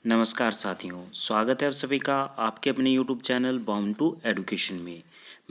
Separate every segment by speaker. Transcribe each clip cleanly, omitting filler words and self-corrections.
Speaker 1: नमस्कार साथियों, स्वागत है आप सभी का आपके अपने YouTube channel bound to education में।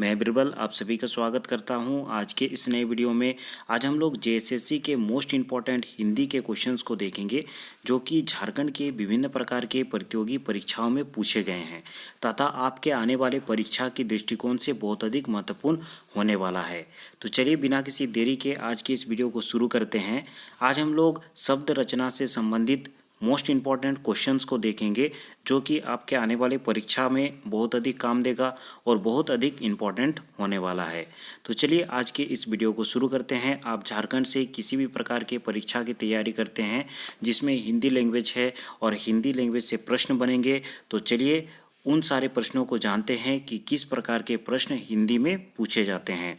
Speaker 1: मैं बिरबल आप सभी का स्वागत करता हूं आज के इस नए वीडियो में। आज हम लोग जेएसएससी के मोस्ट इम्पॉर्टेंट हिंदी के क्वेश्चंस को देखेंगे जो कि झारखंड के विभिन्न प्रकार के प्रतियोगी परीक्षाओं में पूछे गए हैं तथा आपके आने वाले परीक्षा के दृष्टिकोण से बहुत अधिक महत्वपूर्ण होने वाला है। तो चलिए बिना किसी देरी के आज के इस वीडियो को शुरू करते हैं। आज हम लोग शब्द रचना से संबंधित मोस्ट इम्पॉर्टेंट क्वेश्चंस को देखेंगे जो कि आपके आने वाले परीक्षा में बहुत अधिक काम देगा और बहुत अधिक इम्पॉर्टेंट होने वाला है। तो चलिए आज के इस वीडियो को शुरू करते हैं। आप झारखंड से किसी भी प्रकार के परीक्षा की तैयारी करते हैं जिसमें हिंदी लैंग्वेज है और हिंदी लैंग्वेज से प्रश्न बनेंगे, तो चलिए उन सारे प्रश्नों को जानते हैं कि किस प्रकार के प्रश्न हिंदी में पूछे जाते हैं।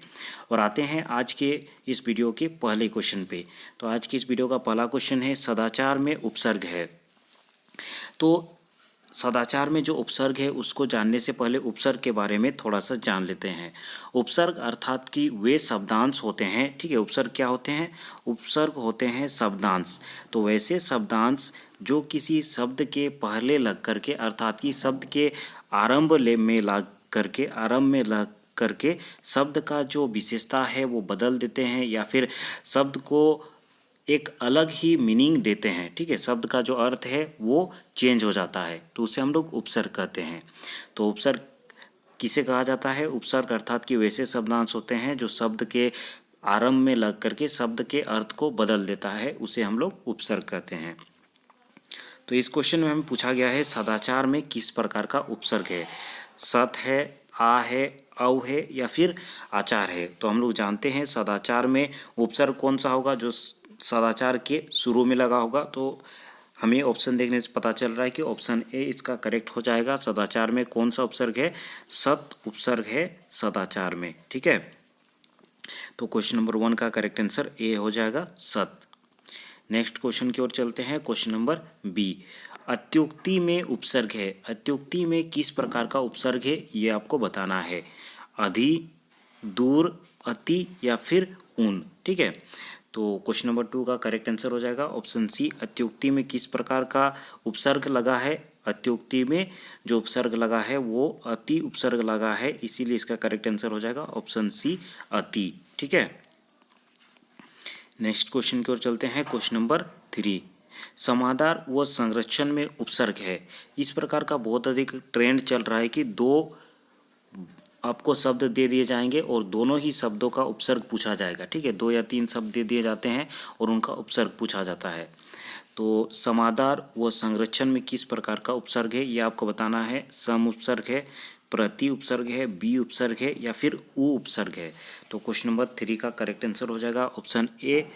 Speaker 1: और आते हैं आज के इस वीडियो के पहले क्वेश्चन पे। तो आज की इस वीडियो का पहला क्वेश्चन है, सदाचार में उपसर्ग है। तो सदाचार में जो उपसर्ग है उसको जानने से पहले उपसर्ग के बारे में थोड़ा सा जान लेते हैं। उपसर्ग अर्थात कि वे शब्दांश होते हैं, ठीक है। उपसर्ग क्या होते हैं? उपसर्ग होते हैं शब्दांश। तो वैसे शब्दांश जो किसी शब्द के पहले लग करके अर्थात कि शब्द के आरंभ में लग करके शब्द का जो विशेषता है वो बदल देते हैं या फिर शब्द को एक अलग ही मीनिंग देते हैं, ठीक है। शब्द का जो अर्थ है वो चेंज हो जाता है, तो उसे हम लोग उपसर्ग कहते हैं। तो उपसर्ग किसे कहा जाता है? उपसर्ग अर्थात कि वैसे शब्दांश होते हैं जो शब्द के आरंभ में लग करके शब्द के अर्थ को बदल देता है, उसे हम लोग उपसर्ग कहते हैं। तो इस क्वेश्चन में हमें पूछा गया है सदाचार में किस प्रकार का उपसर्ग है? सत है, आ है, औ है या फिर आचार है। तो हम लोग जानते हैं सदाचार में उपसर्ग कौन सा होगा, जो सदाचार के शुरू में लगा होगा। तो हमें ऑप्शन देखने से पता चल रहा है कि ऑप्शन ए इसका करेक्ट हो जाएगा। सदाचार में कौन सा उपसर्ग है? सत उपसर्ग है सदाचार में, ठीक है। तो क्वेश्चन नंबर 1 का करेक्ट आंसर ए हो जाएगा, सत। नेक्स्ट क्वेश्चन की ओर चलते हैं। क्वेश्चन नंबर बी, अत्युक्ति में उपसर्ग है। अत्युक्ति में किस प्रकार का उपसर्ग है ये आपको बताना है। अधि, दूर, अति या फिर उन, ठीक है। तो क्वेश्चन नंबर 2 का करेक्ट आंसर हो जाएगा ऑप्शन सी। अत्युक्ति में किस प्रकार का उपसर्ग लगा है? अत्युक्ति में जो उपसर्ग लगा है वो अति उपसर्ग लगा है, इसीलिए इसका करेक्ट आंसर हो जाएगा ऑप्शन सी, अति, ठीक है। नेक्स्ट क्वेश्चन की ओर चलते हैं। क्वेश्चन नंबर 3, समाधार व संरक्षण में उपसर्ग है। इस प्रकार का बहुत अधिक ट्रेंड चल रहा है कि दो आपको शब्द दे दिए जाएंगे और दोनों ही शब्दों का उपसर्ग पूछा जाएगा, ठीक है। 2 या 3 शब्द दे दिए जाते हैं और उनका उपसर्ग पूछा जाता है। तो समाधार व संरक्षण में किस प्रकार का उपसर्ग है ये आपको बताना है। सम उपसर्ग है, प्रति उपसर्ग है, बी उपसर्ग है या फिर उ उपसर्ग है। तो क्वेश्चन नंबर 3 का करेक्ट आंसर हो जाएगा ऑप्शन ए।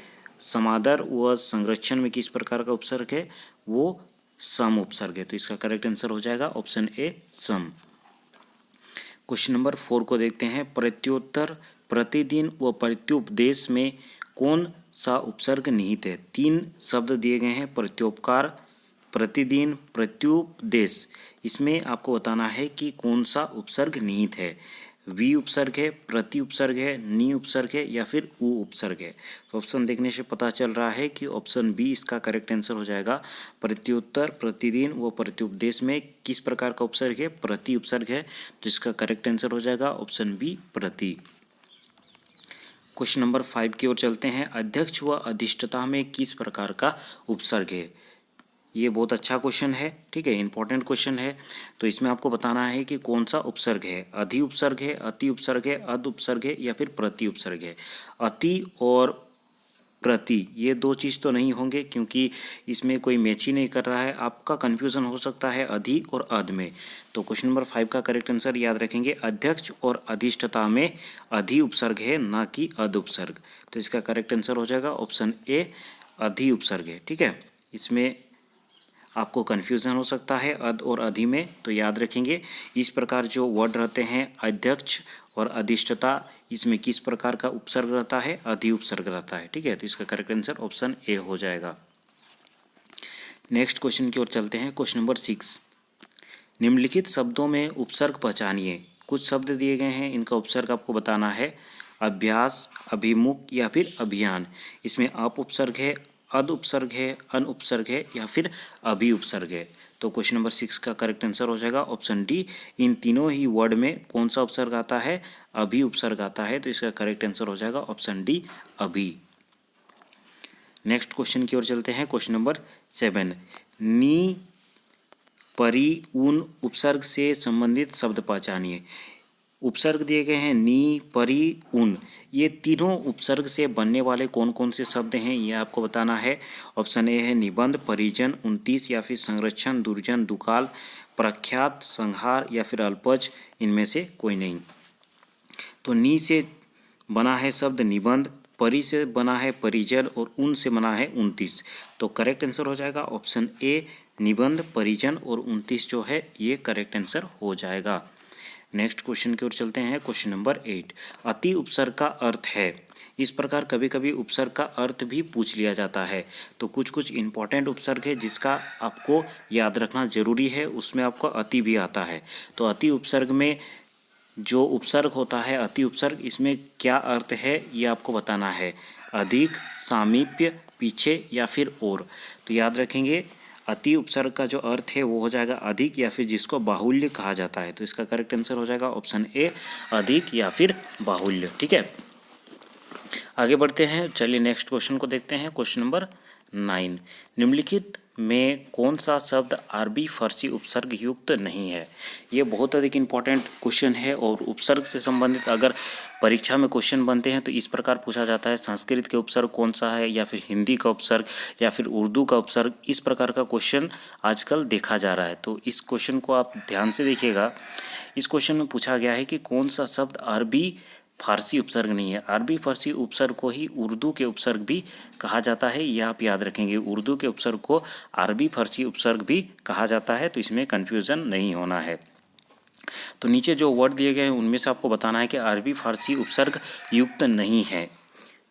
Speaker 1: समाधार व संरक्षण में किस प्रकार का उपसर्ग है? वो सम उपसर्ग है, तो इसका करेक्ट आंसर हो जाएगा ऑप्शन ए, सम। क्वेश्चन नंबर 4 को देखते हैं। प्रत्युत्तर, प्रतिदिन व प्रत्युपदेश में कौन सा उपसर्ग निहित है? 3 शब्द दिए गए हैं, प्रत्युपकार, प्रतिदिन, प्रत्युपदेश। इसमें आपको बताना है कि कौन सा उपसर्ग निहित है। वी उपसर्ग है, प्रति उपसर्ग है, नि उपसर्ग है या फिर उ उपसर्ग है। तो ऑप्शन देखने से पता चल रहा है कि ऑप्शन बी इसका करेक्ट आंसर हो जाएगा। प्रत्युत्तर, प्रतिदिन व प्रत्युपदेश में किस प्रकार का उपसर्ग है? प्रति उपसर्ग है, तो इसका करेक्ट आंसर हो जाएगा ऑप्शन बी, प्रति। क्वेश्चन नंबर 5 की ओर चलते हैं। अध्यक्ष व अधिष्ठता में किस प्रकार का उपसर्ग है? ये बहुत अच्छा क्वेश्चन है, ठीक है, इंपॉर्टेंट क्वेश्चन है। तो इसमें आपको बताना है कि कौन सा उपसर्ग है। अधि उपसर्ग है, अति उपसर्ग है, अध उपसर्ग है या फिर प्रति उपसर्ग है। अति और प्रति ये 2 चीज़ तो नहीं होंगे क्योंकि इसमें कोई मैच ही नहीं कर रहा है। आपका कन्फ्यूज़न हो सकता है अधि और अध में। तो क्वेश्चन नंबर 5 का करेक्ट आंसर याद रखेंगे, अध्यक्ष और अधिष्ठता में अधि उपसर्ग है, ना कि अध उपसर्ग। तो इसका करेक्ट आंसर हो जाएगा ऑप्शन ए, अधि उपसर्ग है, ठीक है। इसमें आपको कन्फ्यूज़न हो सकता है अध और अधि में, तो याद रखेंगे इस प्रकार जो वर्ड रहते हैं अध्यक्ष और अधिष्ठता, इसमें किस प्रकार का उपसर्ग रहता है? अधि उपसर्ग रहता है, ठीक है। तो इसका करेक्ट आंसर ऑप्शन ए हो जाएगा। नेक्स्ट क्वेश्चन की ओर चलते हैं। क्वेश्चन नंबर 6, निम्नलिखित शब्दों में उपसर्ग पहचानिए। कुछ शब्द दिए गए हैं, इनका उपसर्ग आपको बताना है। अभ्यास, अभिमुख या फिर अभियान। इसमें अप उपसर्ग है, अद उपसर्ग है, अन उपसर्ग है या फिर अभी उपसर्ग है। तो क्वेश्चन नंबर 6 का करेक्ट आंसर हो जाएगा ऑप्शन डी। इन तीनों ही वर्ड में कौन सा उपसर्ग आता है? अभी उपसर्ग आता है। तो इसका करेक्ट आंसर हो जाएगा ऑप्शन डी, अभी। नेक्स्ट क्वेश्चन की ओर चलते हैं। क्वेश्चन नंबर 7, नी, परी, उन उपसर्ग से संबंधित शब्द पहचानिए। उपसर्ग दिए गए हैं नी, परी, उन। ये तीनों उपसर्ग से बनने वाले कौन कौन से शब्द हैं, ये आपको बताना है। ऑप्शन ए है निबंध, परिजन, 29 या फिर संरक्षण, दुर्जन, दुकाल, प्रख्यात, संहार या फिर अल्पज, इनमें से कोई नहीं। तो नी से बना है शब्द निबंध, परी से बना है परिजन और उन से बना है 29। तो करेक्ट आंसर हो जाएगा ऑप्शन ए, निबंध, परिजन और 29 जो है ये करेक्ट आंसर हो जाएगा। नेक्स्ट क्वेश्चन की ओर चलते हैं। क्वेश्चन नंबर 8, अति उपसर्ग का अर्थ है। इस प्रकार कभी कभी उपसर्ग का अर्थ भी पूछ लिया जाता है। तो कुछ कुछ इंपॉर्टेंट उपसर्ग है जिसका आपको याद रखना जरूरी है, उसमें आपको अति भी आता है। तो अति उपसर्ग में जो उपसर्ग होता है, अति उपसर्ग, इसमें क्या अर्थ है ये आपको बताना है। अधिक, सामीप्य, पीछे या फिर और। तो याद रखेंगे अति उपसर्ग का जो अर्थ है वो हो जाएगा अधिक या फिर जिसको बाहुल्य कहा जाता है। तो इसका करेक्ट आंसर हो जाएगा ऑप्शन ए, अधिक या फिर बाहुल्य। ठीक है, आगे बढ़ते हैं। चलिए नेक्स्ट क्वेश्चन को देखते हैं। क्वेश्चन नंबर 9, निम्नलिखित में कौन सा शब्द अरबी फारसी उपसर्ग युक्त नहीं है। ये बहुत अधिक इंपॉर्टेंट क्वेश्चन है और उपसर्ग से संबंधित अगर परीक्षा में क्वेश्चन बनते हैं तो इस प्रकार पूछा जाता है, संस्कृत के उपसर्ग कौन सा है या फिर हिंदी का उपसर्ग या फिर उर्दू का उपसर्ग। इस प्रकार का क्वेश्चन आजकल देखा जा रहा है। तो इस क्वेश्चन को आप ध्यान से देखिएगा। इस क्वेश्चन में पूछा गया है कि कौन सा शब्द अरबी फारसी उपसर्ग नहीं है। अरबी फारसी उपसर्ग को ही उर्दू के उपसर्ग भी कहा जाता है, यह आप याद रखेंगे। उर्दू के उपसर्ग को अरबी फारसी उपसर्ग भी कहा जाता है, तो इसमें कन्फ्यूज़न नहीं होना है। तो नीचे जो वर्ड दिए गए हैं उनमें से आपको बताना है कि अरबी फारसी उपसर्ग युक्त नहीं है।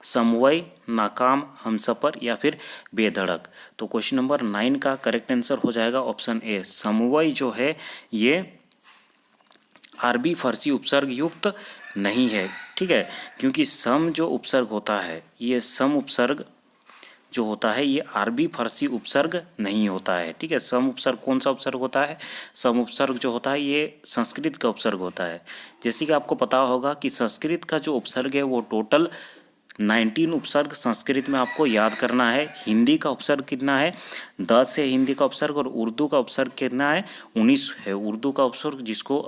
Speaker 1: समवय, नाकाम, हमसफर या फिर बेधड़क। तो क्वेश्चन नंबर 9 का करेक्ट आंसर हो जाएगा ऑप्शन ए, समवय जो है ये अरबी फारसी उपसर्ग युक्त नहीं है। ठीक है, क्योंकि सम जो उपसर्ग होता है, ये सम उपसर्ग जो होता है ये अरबी फारसी उपसर्ग नहीं होता है। ठीक है, सम उपसर्ग कौन सा उपसर्ग होता है? सम उपसर्ग जो होता है ये संस्कृत का उपसर्ग होता है। जैसे कि आपको पता होगा कि संस्कृत का जो उपसर्ग है वो टोटल 19 उपसर्ग संस्कृत में आपको याद करना है। हिंदी का उपसर्ग कितना है? 10 है हिंदी का उपसर्ग, और उर्दू का उपसर्ग कितना है? 19 है उर्दू का उपसर्ग, जिसको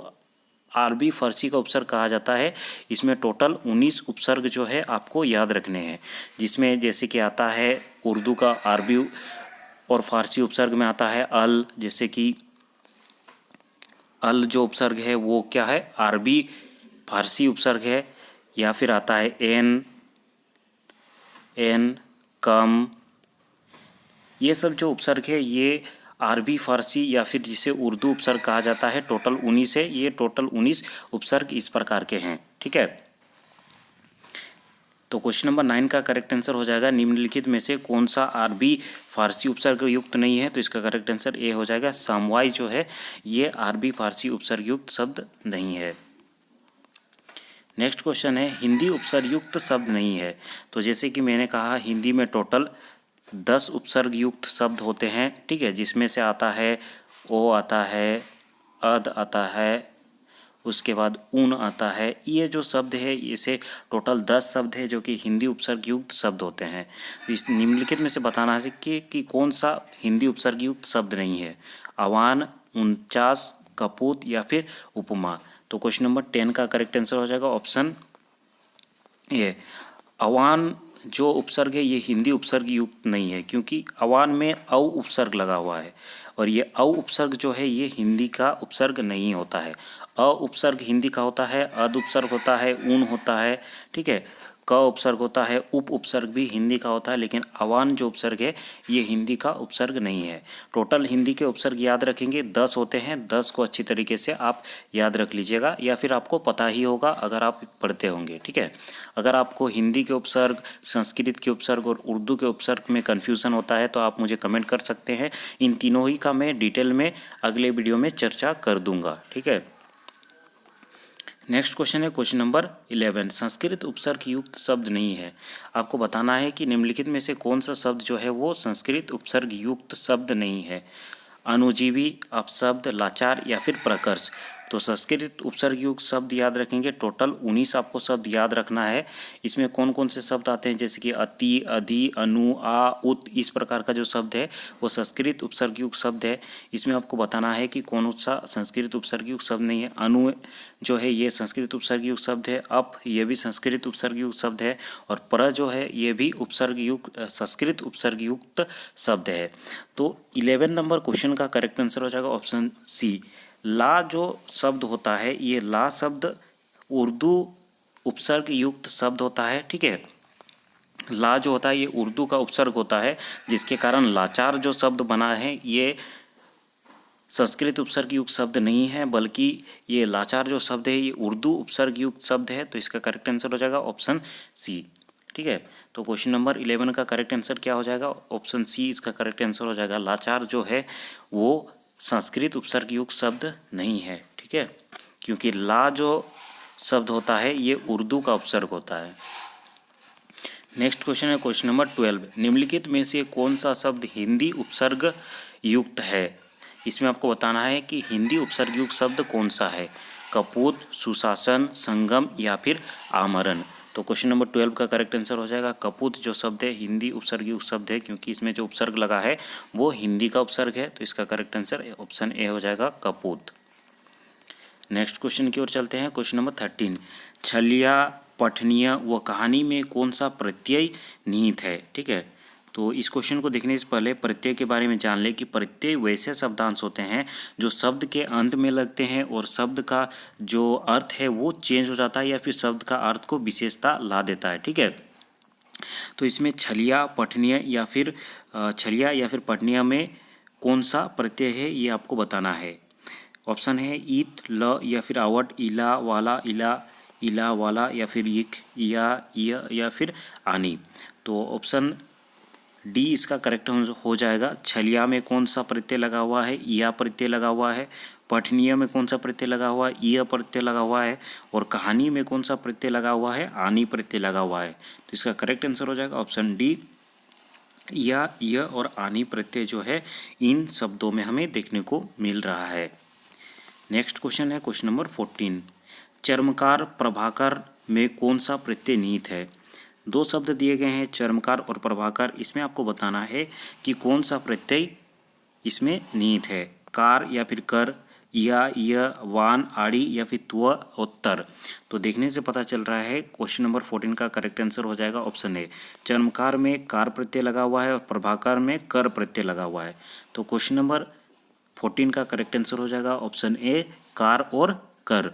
Speaker 1: अरबी फारसी का उपसर्ग कहा जाता है। इसमें टोटल 19 उपसर्ग जो है आपको याद रखने हैं, जिसमें जैसे कि आता है उर्दू का अरबी और फारसी उपसर्ग में आता है अल। जैसे कि अल जो उपसर्ग है वो क्या है? अरबी फारसी उपसर्ग है। या फिर आता है एन, कम। ये सब जो उपसर्ग है ये अरबी फारसी या फिर जिसे उर्दू उपसर्ग कहा जाता है। टोटल 19 है। ये टोटल 19 उपसर्ग इस प्रकार के हैं। ठीक है, तो क्वेश्चन नंबर 9 का करेक्ट आंसर हो जाएगा निम्नलिखित में से कौन सा अरबी फारसी उपसर्ग युक्त नहीं है। तो इसका करेक्ट आंसर ए हो जाएगा, समवाय जो है ये अरबी फारसी उपसर्ग युक्त शब्द नहीं है। नेक्स्ट क्वेश्चन है, हिंदी उपसर्ग युक्त शब्द नहीं है। तो जैसे कि मैंने कहा हिंदी में टोटल 10 उपसर्ग युक्त शब्द होते हैं। ठीक है, जिसमें से आता है ओ, आता है अद, आता है, उसके बाद ऊन आता है। ये जो शब्द है इसे टोटल 10 शब्द है जो कि हिंदी उपसर्ग युक्त शब्द होते हैं। इस निम्नलिखित में से बताना है कि कौन सा हिंदी उपसर्ग युक्त शब्द नहीं है। अवान, 49, कपूत या फिर उपमा। तो क्वेश्चन नंबर 10 का करेक्ट आंसर हो जाएगा ऑप्शन ए, अवान जो उपसर्ग है ये हिंदी उपसर्ग युक्त नहीं है, क्योंकि अवान में औ उपसर्ग लगा हुआ है और ये औ उपसर्ग जो है ये हिंदी का उपसर्ग नहीं होता है। अ उपसर्ग हिंदी का होता है, अद उपसर्ग होता है, ऊन होता है। ठीक है, क उपसर्ग होता है, उप उपसर्ग भी हिंदी का होता है, लेकिन अवान जो उपसर्ग है ये हिंदी का उपसर्ग नहीं है। टोटल हिंदी के उपसर्ग याद रखेंगे 10 होते हैं। 10 को अच्छी तरीके से आप याद रख लीजिएगा, या फिर आपको पता ही होगा अगर आप पढ़ते होंगे। ठीक है, अगर आपको हिंदी के उपसर्ग, संस्कृत के उपसर्ग और उर्दू के उपसर्ग में कन्फ्यूज़न होता है तो आप मुझे कमेंट कर सकते हैं। इन तीनों ही का मैं डिटेल में अगले वीडियो में चर्चा कर दूंगा। ठीक है, नेक्स्ट क्वेश्चन है क्वेश्चन नंबर 11। संस्कृत उपसर्ग युक्त शब्द नहीं है। आपको बताना है कि निम्नलिखित में से कौन सा शब्द जो है वो संस्कृत उपसर्ग युक्त शब्द नहीं है। अनुजीवी, अपशब्द, लाचार या फिर प्रकर्ष। तो संस्कृत उपसर्ग युक्त शब्द याद रखेंगे, टोटल 19 आपको शब्द याद रखना है। इसमें कौन कौन से शब्द आते हैं, जैसे कि अति, अधि, अनु, आ, उत, इस प्रकार का जो शब्द है वो संस्कृत उपसर्ग युक्त शब्द है। इसमें आपको बताना है कि कौन सा संस्कृत उपसर्ग युक्त शब्द नहीं है। अनु जो है ये संस्कृत उपसर्ग युक्त शब्द है। अप ये भी संस्कृत उपसर्ग युक्त शब्द है। और पर जो है ये भी उपसर्ग युक्त संस्कृत उपसर्ग युक्त शब्द है। तो 11 नंबर क्वेश्चन का करेक्ट आंसर हो जाएगा ऑप्शन सी। ला जो शब्द होता है, ये ला शब्द उर्दू उपसर्ग युक्त शब्द होता है। ठीक है, ला जो होता है ये उर्दू का उपसर्ग होता है, जिसके कारण लाचार जो शब्द बना है ये संस्कृत उपसर्ग युक्त शब्द नहीं है, बल्कि ये लाचार जो शब्द है ये उर्दू उपसर्ग युक्त शब्द है। तो इसका करेक्ट आंसर हो जाएगा ऑप्शन सी। ठीक है, तो क्वेश्चन नंबर 11 का करेक्ट आंसर क्या हो जाएगा, ऑप्शन सी इसका करेक्ट आंसर हो जाएगा। लाचार जो है वो संस्कृत उपसर्ग युक्त शब्द नहीं है। ठीक है, क्योंकि ला जो शब्द होता है ये उर्दू का उपसर्ग होता है। नेक्स्ट क्वेश्चन है क्वेश्चन नंबर 12। निम्नलिखित में से कौन सा शब्द हिंदी उपसर्ग युक्त है। इसमें आपको बताना है कि हिंदी उपसर्ग युक्त शब्द कौन सा है। कपूत, सुशासन, संगम या फिर आमरण। तो क्वेश्चन नंबर 12 का करेक्ट आंसर हो जाएगा कपूत जो शब्द है हिंदी उपसर्ग युक्त शब्द है, क्योंकि इसमें जो उपसर्ग लगा है वो हिंदी का उपसर्ग है। तो इसका करेक्ट आंसर ऑप्शन ए हो जाएगा कपूत। नेक्स्ट क्वेश्चन की ओर चलते हैं क्वेश्चन नंबर 13। छलिया, पठनीय व कहानी में कौन सा प्रत्यय निहित है। ठीक है, तो इस क्वेश्चन को देखने से पहले प्रत्यय के बारे में जान ले कि प्रत्यय वैसे शब्दांश होते हैं जो शब्द के अंत में लगते हैं और शब्द का जो अर्थ है वो चेंज हो जाता है या फिर शब्द का अर्थ को विशेषता ला देता है। ठीक है, तो इसमें छलिया, पठनीय या फिर पठनीय में कौन सा प्रत्यय है ये आपको बताना है। ऑप्शन है ईट, ल या फिर आवट, इला, वाला, इला वाला या फिर इक, या फिर आनी। तो ऑप्शन डी इसका करेक्ट हो जाएगा। छलिया में कौन सा प्रत्यय लगा हुआ है, या प्रत्यय लगा हुआ है। पठनीय में कौन सा प्रत्यय लगा हुआ है, यह प्रत्यय लगा हुआ है। और कहानी में कौन सा प्रत्यय लगा हुआ है, आनी प्रत्यय लगा हुआ है। तो इसका करेक्ट आंसर हो जाएगा ऑप्शन डी, या यह और आनी प्रत्यय जो है इन शब्दों में हमें देखने को मिल रहा है। नेक्स्ट क्वेश्चन है क्वेश्चन नंबर 14। चर्मकार, प्रभाकर में कौन सा प्रत्यय निहित है। दो शब्द दिए गए हैं चर्मकार और प्रभाकर। इसमें आपको बताना है कि कौन सा प्रत्यय इसमें निहित है। कार या फिर कर, या वान, आड़ी या फिर त्व और तर। तो देखने से पता चल रहा है क्वेश्चन नंबर 14 का करेक्ट आंसर हो जाएगा ऑप्शन ए। चर्मकार में कार प्रत्यय लगा हुआ है और प्रभाकर में कर प्रत्यय लगा हुआ है। तो क्वेश्चन नंबर 14 का करेक्ट आंसर हो जाएगा ऑप्शन ए, कार और कर।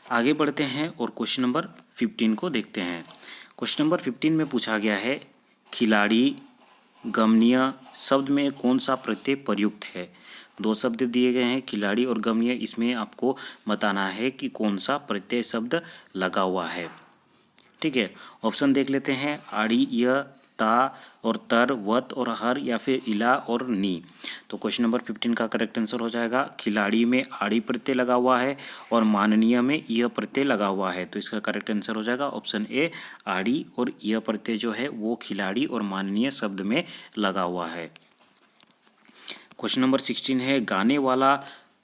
Speaker 1: आगे बढ़ते हैं और क्वेश्चन नंबर 15 को देखते हैं। क्वेश्चन नंबर 15 में पूछा गया है खिलाड़ी, गमनीय शब्द में कौन सा प्रत्यय प्रयुक्त है। दो शब्द दिए गए हैं खिलाड़ी और गमनीय, इसमें आपको बताना है कि कौन सा प्रत्यय शब्द लगा हुआ है। ठीक है, ऑप्शन देख लेते हैं आड़ी, य, ता और तर, वत और हर या फिर इला और नी। तो क्वेश्चन नंबर 15 का करेक्ट आंसर हो जाएगा खिलाड़ी में आड़ी प्रत्यय लगा हुआ है और माननीय में यह प्रत्यय लगा हुआ है। तो इसका करेक्ट आंसर हो जाएगा ऑप्शन ए, आड़ी और यह प्रत्यय जो है वो खिलाड़ी और माननीय शब्द में लगा हुआ है। क्वेश्चन नंबर 16 है गाने वाला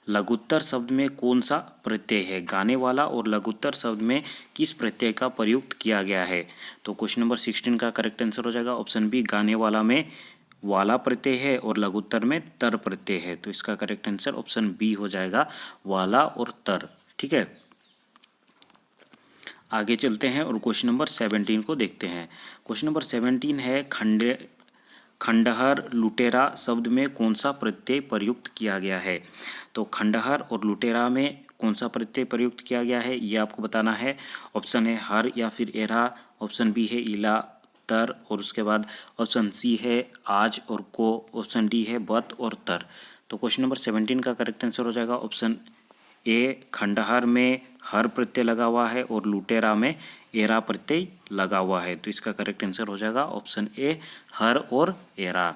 Speaker 1: लघुत्तर शब्द में कौन सा प्रत्यय है। गाने वाला और लघुत्तर शब्द में किस प्रत्यय का प्रयुक्त किया गया है। तो क्वेश्चन नंबर 16 का करेक्ट आंसर हो जाएगा ऑप्शन बी, गाने वाला में वाला प्रत्यय है और लघुत्तर में तर प्रत्यय है। तो इसका करेक्ट आंसर ऑप्शन बी हो जाएगा, वाला और तर। ठीक है, आगे चलते हैं और क्वेश्चन नंबर 17 को देखते हैं। क्वेश्चन नंबर 17 है खंडहर, लुटेरा शब्द में कौन सा प्रत्यय प्रयुक्त किया गया है। तो खंडहर और लुटेरा में कौन सा प्रत्यय प्रयुक्त किया गया है ये आपको बताना है। ऑप्शन है हर या फिर एरा, ऑप्शन बी है इला, तर और उसके बाद ऑप्शन सी है आज और को, ऑप्शन डी है बत और तर। तो क्वेश्चन नंबर 17 का करेक्ट आंसर हो जाएगा ऑप्शन ए, खंडहर में हर प्रत्यय लगा हुआ है और लुटेरा में एरा प्रत्यय लगा हुआ है। तो इसका करेक्ट आंसर हो जाएगा ऑप्शन ए, हर और एरा।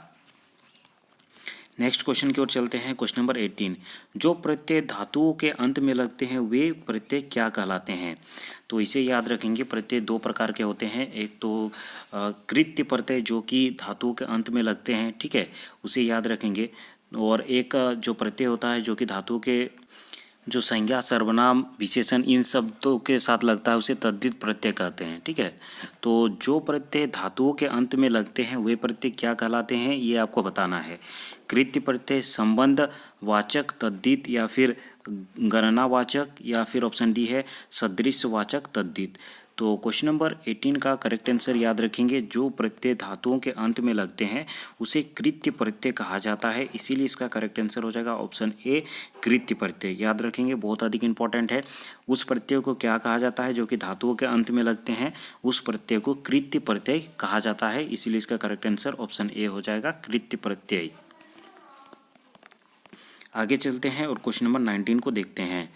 Speaker 1: नेक्स्ट क्वेश्चन की ओर चलते हैं। क्वेश्चन नंबर 18, जो प्रत्यय धातुओं के अंत में लगते हैं वे प्रत्यय क्या कहलाते हैं? तो इसे याद रखेंगे। प्रत्यय दो प्रकार के होते हैं, एक तो कृत्य प्रत्यय जो कि धातुओं के अंत में लगते हैं, ठीक है, उसे याद रखेंगे। और एक जो प्रत्यय होता है जो कि धातुओं के जो संज्ञा सर्वनाम विशेषण इन शब्दों के साथ लगता है उसे तद्धित प्रत्यय कहते हैं, ठीक है। तो जो प्रत्यय धातुओं के अंत में लगते हैं वे प्रत्यय क्या कहलाते हैं ये आपको बताना है। कृत्य प्रत्यय, संबंध वाचक तद्धित, या फिर गणनावाचक, या फिर ऑप्शन डी है सदृशवाचक तद्धित। तो क्वेश्चन नंबर 18 का करेक्ट आंसर याद रखेंगे। जो प्रत्यय धातुओं के अंत में लगते हैं उसे कृत्य प्रत्यय कहा जाता है, इसीलिए इसका करेक्ट आंसर हो जाएगा ऑप्शन ए कृत्य प्रत्यय। याद रखेंगे, बहुत अधिक इंपॉर्टेंट है। उस प्रत्यय को क्या कहा जाता है जो कि धातुओं के अंत में लगते हैं, उस प्रत्यय को कृत्य प्रत्यय कहा जाता है, इसीलिए इसका करेक्ट आंसर ऑप्शन ए हो जाएगा कृत्य प्रत्यय। आगे चलते हैं और क्वेश्चन नंबर 19 को देखते हैं।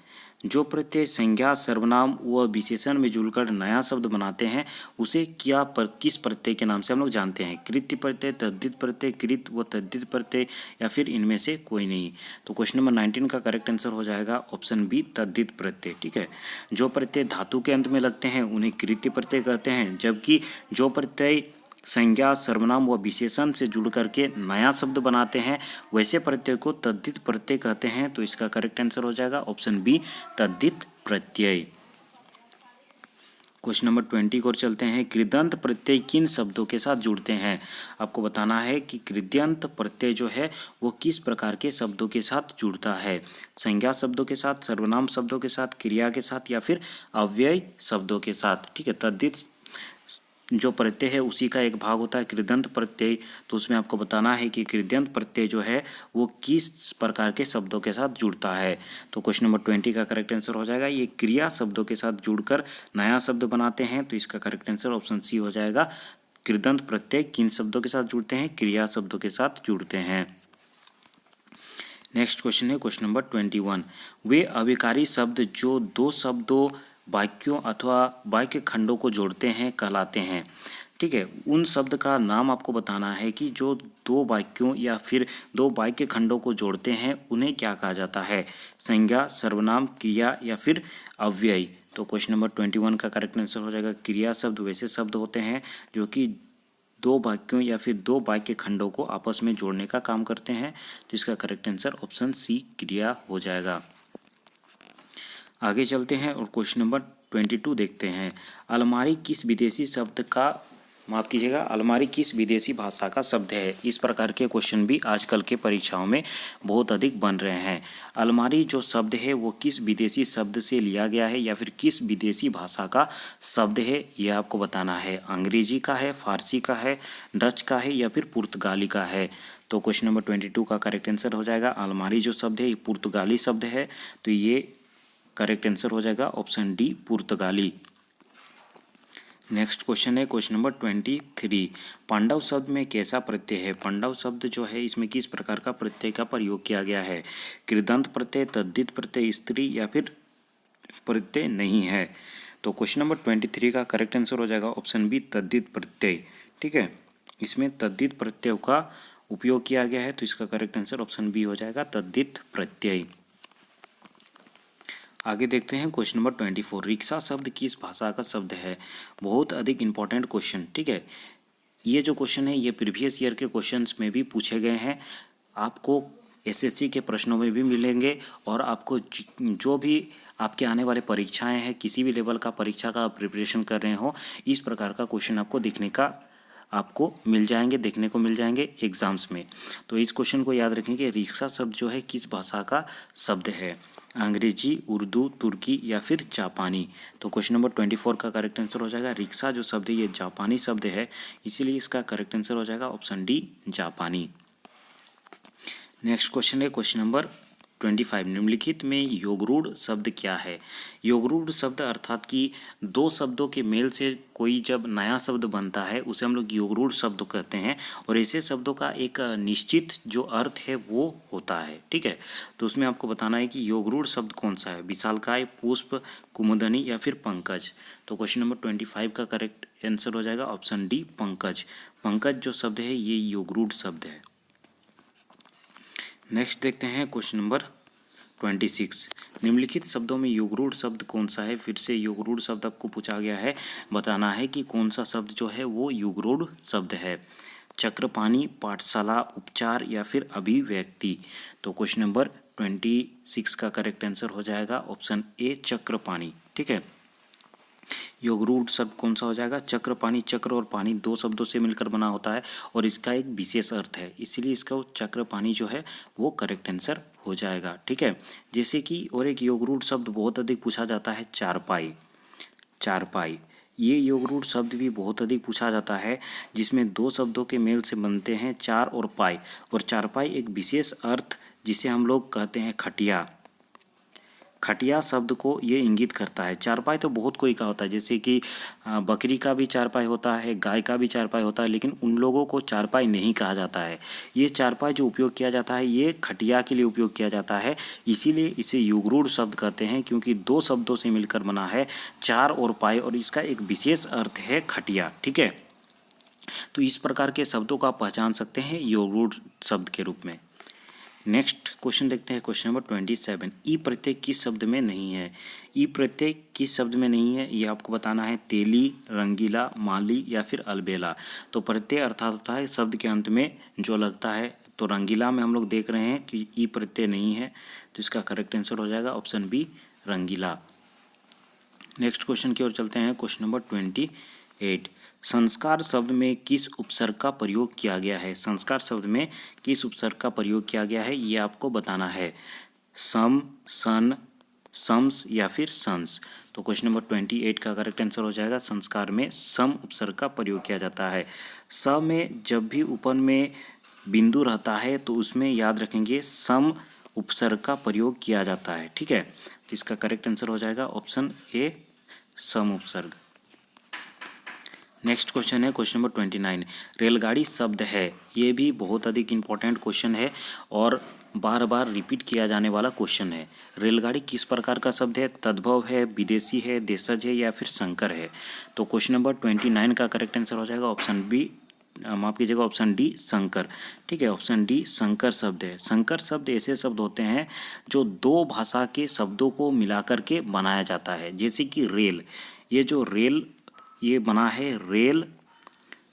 Speaker 1: जो प्रत्यय संज्ञा सर्वनाम व विशेषण में जुड़कर नया शब्द बनाते हैं उसे किस प्रत्यय के नाम से हम लोग जानते हैं? कृत्य प्रत्यय, तद्धित प्रत्यय, कृत व तद्धित प्रत्यय, या फिर इनमें से कोई नहीं। तो क्वेश्चन नंबर 19 का करेक्ट आंसर हो जाएगा ऑप्शन बी तद्धित प्रत्यय, ठीक है। जो प्रत्यय धातु के अंत में लगते हैं उन्हें कृत्य प्रत्यय कहते हैं, जबकि जो प्रत्यय संज्ञा सर्वनाम व विशेषण से जुड़ करके नया शब्द बनाते हैं वैसे प्रत्यय को तद्धित प्रत्यय कहते हैं। तो इसका करेक्ट आंसर हो जाएगा ऑप्शन बी तद्धित प्रत्यय। क्वेश्चन नंबर 20 को चलते हैं। कृदंत प्रत्यय किन शब्दों के साथ जुड़ते हैं? आपको बताना है कि कृदंत प्रत्यय जो है वो किस प्रकार के शब्दों के साथ जुड़ता है। संज्ञा शब्दों के साथ, सर्वनाम शब्दों के साथ, क्रिया के साथ, या फिर अव्यय शब्दों के साथ, ठीक है। तद्धित जो प्रत्यय है उसी का एक भाग होता है कृदंत प्रत्यय। तो उसमें आपको बताना है कि कृदंत प्रत्यय जो है वो किस प्रकार के शब्दों के साथ जुड़ता है। तो क्वेश्चन नंबर 20 का करेक्ट आंसर हो जाएगा ये क्रिया शब्दों के साथ जुड़कर नया शब्द बनाते हैं। तो इसका करेक्ट आंसर ऑप्शन सी हो जाएगा। कृदंत प्रत्यय किन शब्दों के साथ जुड़ते हैं? क्रिया शब्दों के साथ जुड़ते हैं। नेक्स्ट क्वेश्चन है क्वेश्चन नंबर 21। वे अविकारी शब्द जो दो शब्दों, वाक्यों अथवा वाक्य खंडों को जोड़ते हैं कहलाते हैं, ठीक है। उन शब्द का नाम आपको बताना है कि जो दो वाक्यों या फिर दो वाक्य खंडों को जोड़ते हैं उन्हें क्या कहा जाता है? संज्ञा, सर्वनाम, क्रिया, या फिर अव्यय। तो क्वेश्चन नंबर 21 का करेक्ट आंसर हो जाएगा क्रिया शब्द वैसे शब्द होते हैं जो कि दो वाक्यों या फिर दो वाक्य खंडों को आपस में जोड़ने का काम करते हैं। तो इसका करेक्ट आंसर ऑप्शन सी क्रिया हो जाएगा। आगे चलते हैं और क्वेश्चन नंबर 22 देखते हैं। अलमारी किस विदेशी शब्द का, माफ कीजिएगा, अलमारी किस विदेशी भाषा का शब्द है? इस प्रकार के क्वेश्चन भी आजकल के परीक्षाओं में बहुत अधिक बन रहे हैं। अलमारी जो शब्द है वो किस विदेशी शब्द से लिया गया है या फिर किस विदेशी भाषा का शब्द है यह आपको बताना है। अंग्रेजी का है, फारसी का है, डच का है, या फिर पुर्तगाली का है। तो क्वेश्चन नंबर 22 का करेक्ट आंसर हो जाएगा अलमारी जो शब्द है ये पुर्तगाली शब्द है। तो ये करेक्ट आंसर हो जाएगा ऑप्शन डी पुर्तगाली। नेक्स्ट क्वेश्चन है क्वेश्चन नंबर 23। पांडव शब्द में कैसा प्रत्यय है? पांडव शब्द जो है इसमें किस प्रकार का प्रत्यय का प्रयोग किया गया है? कृदंत प्रत्यय, तद्धित प्रत्यय, स्त्री, या फिर प्रत्यय नहीं है। तो क्वेश्चन नंबर 23 का करेक्ट आंसर हो जाएगा ऑप्शन बी तद्धित प्रत्यय, ठीक है। इसमें तद्धित प्रत्यय का उपयोग किया गया है। तो इसका करेक्ट आंसर ऑप्शन बी हो जाएगा तद्धित प्रत्यय। आगे देखते हैं क्वेश्चन नंबर 24। रिक्शा शब्द किस भाषा का शब्द है? बहुत अधिक इंपॉर्टेंट क्वेश्चन, ठीक है। ये जो क्वेश्चन है ये प्रीवियस ईयर के क्वेश्चंस में भी पूछे गए हैं, आपको एसएससी के प्रश्नों में भी मिलेंगे, और आपको जो भी आपके आने वाले परीक्षाएं हैं, किसी भी लेवल का परीक्षा का प्रिपरेशन कर रहे हो, इस प्रकार का क्वेश्चन आपको मिल जाएंगे, देखने को मिल जाएंगे एग्जाम्स में। तो इस क्वेश्चन को याद रखेंगे, रिक्शा शब्द जो है किस भाषा का शब्द है? अंग्रेजी, उर्दू, तुर्की, या फिर जापानी। तो क्वेश्चन नंबर 24 का करेक्ट आंसर हो जाएगा रिक्शा जो शब्द है ये जापानी शब्द है, इसीलिए इसका करेक्ट आंसर हो जाएगा ऑप्शन डी जापानी। नेक्स्ट क्वेश्चन है क्वेश्चन नंबर 25। निम्नलिखित में योगरूढ़ शब्द क्या है? योगरूढ़ शब्द अर्थात कि दो शब्दों के मेल से कोई जब नया शब्द बनता है उसे हम लोग योगरूढ़ शब्द कहते हैं, और ऐसे शब्दों का एक निश्चित जो अर्थ है वो होता है, ठीक है। तो उसमें आपको बताना है कि योगरूढ़ शब्द कौन सा है? विशालकाय, पुष्प, कुमुदनी, या फिर पंकज। तो क्वेश्चन नंबर 25 का करेक्ट आंसर हो जाएगा ऑप्शन डी पंकज। पंकज जो शब्द है ये योगरूढ़ शब्द है। नेक्स्ट देखते हैं क्वेश्चन नंबर 26। निम्नलिखित शब्दों में युगरूढ़ शब्द कौन सा है। फिर से युगरूढ़ शब्द आपको पूछा गया है, बताना है कि कौन सा शब्द जो है वो युगरूढ़ शब्द है। चक्रपाणी, पाठशाला, उपचार या फिर अभिव्यक्ति। तो क्वेश्चन नंबर 26 का करेक्ट आंसर हो जाएगा ऑप्शन ए चक्रपाणी। ठीक है, युगरूढ़ शब्द कौन सा हो जाएगा, चक्रपाणी। चक्र और पानी दो शब्दों से मिलकर बना होता है और इसका एक विशेष अर्थ है, इसीलिए इसका चक्रपाणी जो है वो करेक्ट आंसर हो जाएगा। ठीक है, जैसे कि और एक युगरूढ़ शब्द बहुत अधिक पूछा जाता है, चारपाई। चारपाई, ये युगरूढ़ शब्द भी बहुत अधिक पूछा जाता है, जिसमें दो शब्दों के मेल से बनते हैं चार और पाई। और चारपाई एक विशेष अर्थ जिसे हम लोग कहते हैं खटिया। खटिया शब्द को ये इंगित करता है। चारपाई तो बहुत कोई का होता है, जैसे कि बकरी का भी चारपाई होता है, गाय का भी चारपाई होता है, लेकिन उन लोगों को चारपाई नहीं कहा जाता है। ये चारपाई जो उपयोग किया जाता है ये खटिया के लिए उपयोग किया जाता है, इसीलिए इसे युगरूढ़ शब्द कहते हैं, क्योंकि दो शब्दों से मिलकर बना है, चार और पाई, और इसका एक विशेष अर्थ है खटिया। ठीक है, तो इस प्रकार के शब्दों को आप पहचान सकते हैं युगरूढ़ शब्द के रूप में। नेक्स्ट क्वेश्चन देखते हैं, क्वेश्चन नंबर 27। ई प्रत्यय किस शब्द में नहीं है। ई प्रत्यय किस शब्द में नहीं है ये आपको बताना है। तेली, रंगीला, माली या फिर अलबेला। तो प्रत्यय अर्थात होता है शब्द के अंत में जो लगता है, तो रंगीला में हम लोग देख रहे हैं कि ई प्रत्यय नहीं है, तो इसका करेक्ट आंसर हो जाएगा ऑप्शन बी रंगीला। नेक्स्ट क्वेश्चन की ओर चलते हैं, क्वेश्चन नंबर 28। संस्कार शब्द में किस उपसर्ग का प्रयोग किया गया है। संस्कार शब्द में किस उपसर्ग का प्रयोग किया गया है ये आपको बताना है। सम, सन, सम्स या फिर संस। तो क्वेश्चन नंबर 28 का करेक्ट आंसर हो जाएगा संस्कार में सम उपसर्ग का प्रयोग किया जाता है। स में जब भी ऊपर में बिंदु रहता है तो उसमें याद रखेंगे सम उपसर्ग का प्रयोग किया जाता है। ठीक है, तो इसका करेक्ट आंसर हो जाएगा ऑप्शन ए सम उपसर्ग। नेक्स्ट क्वेश्चन है क्वेश्चन नंबर 29। रेलगाड़ी शब्द है, ये भी बहुत अधिक इंपॉर्टेंट क्वेश्चन है और बार बार रिपीट किया जाने वाला क्वेश्चन है। रेलगाड़ी किस प्रकार का शब्द है, तद्भव है, विदेशी है, देशज है या फिर संकर है। तो क्वेश्चन नंबर 29 का करेक्ट आंसर हो जाएगा ऑप्शन बी, माफ कीजिएगा ऑप्शन डी संकर। ठीक है, ऑप्शन डी संकर शब्द है। संकर शब्द ऐसे शब्द होते हैं जो दो भाषा के शब्दों को मिलाकर के बनाया जाता है, जैसे कि रेल। ये जो रेल ये बना है रेल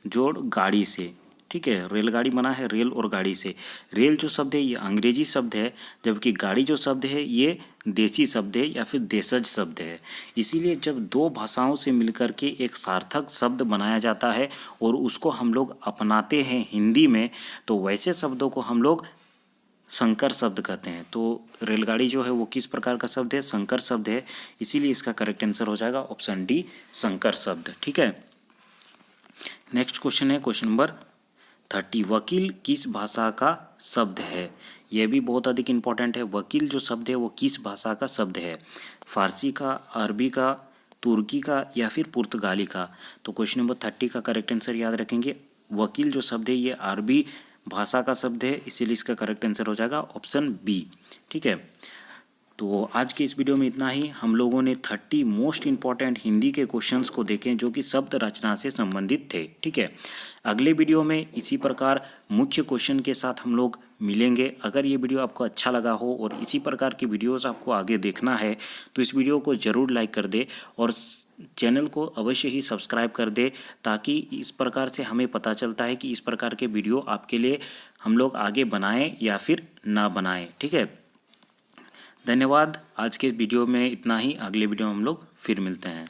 Speaker 1: जोड़ गाड़ी से। ठीक है, रेलगाड़ी बना है रेल और गाड़ी से। रेल जो शब्द है ये अंग्रेजी शब्द है, जबकि गाड़ी जो शब्द है ये देसी शब्द है या फिर देशज शब्द है। इसीलिए जब दो भाषाओं से मिलकर के एक सार्थक शब्द बनाया जाता है और उसको हम लोग अपनाते हैं हिंदी में, तो वैसे शब्दों को हम लोग संकर शब्द कहते हैं। तो रेलगाड़ी जो है वो किस प्रकार का शब्द है, संकर शब्द है, इसीलिए इसका करेक्ट आंसर हो जाएगा ऑप्शन डी संकर शब्द। ठीक है, नेक्स्ट क्वेश्चन है क्वेश्चन नंबर 30। वकील किस भाषा का शब्द है। यह भी बहुत अधिक इंपॉर्टेंट है। वकील जो शब्द है वो किस भाषा का शब्द है, फारसी का, अरबी का, तुर्की का या फिर पुर्तगाली का। तो क्वेश्चन नंबर 30 का करेक्ट आंसर याद रखेंगे। वकील जो शब्द है ये अरबी भाषा का शब्द है, इसीलिए इसका करेक्ट आंसर हो जाएगा ऑप्शन बी। ठीक है, तो आज के इस वीडियो में इतना ही। हम लोगों ने 30 मोस्ट इंपॉर्टेंट हिंदी के क्वेश्चंस को देखे जो कि शब्द रचना से संबंधित थे। ठीक है, अगले वीडियो में इसी प्रकार मुख्य क्वेश्चन के साथ हम लोग मिलेंगे। अगर ये वीडियो आपको अच्छा लगा हो और इसी प्रकार की वीडियोस आपको आगे देखना है तो इस वीडियो को ज़रूर लाइक कर दे और चैनल को अवश्य ही सब्सक्राइब कर दे, ताकि इस प्रकार से हमें पता चलता है कि इस प्रकार के वीडियो आपके लिए हम लोग आगे बनाएं या फिर ना बनाएं। ठीक है, धन्यवाद। आज के वीडियो में इतना ही, अगले वीडियो में हम लोग फिर मिलते हैं।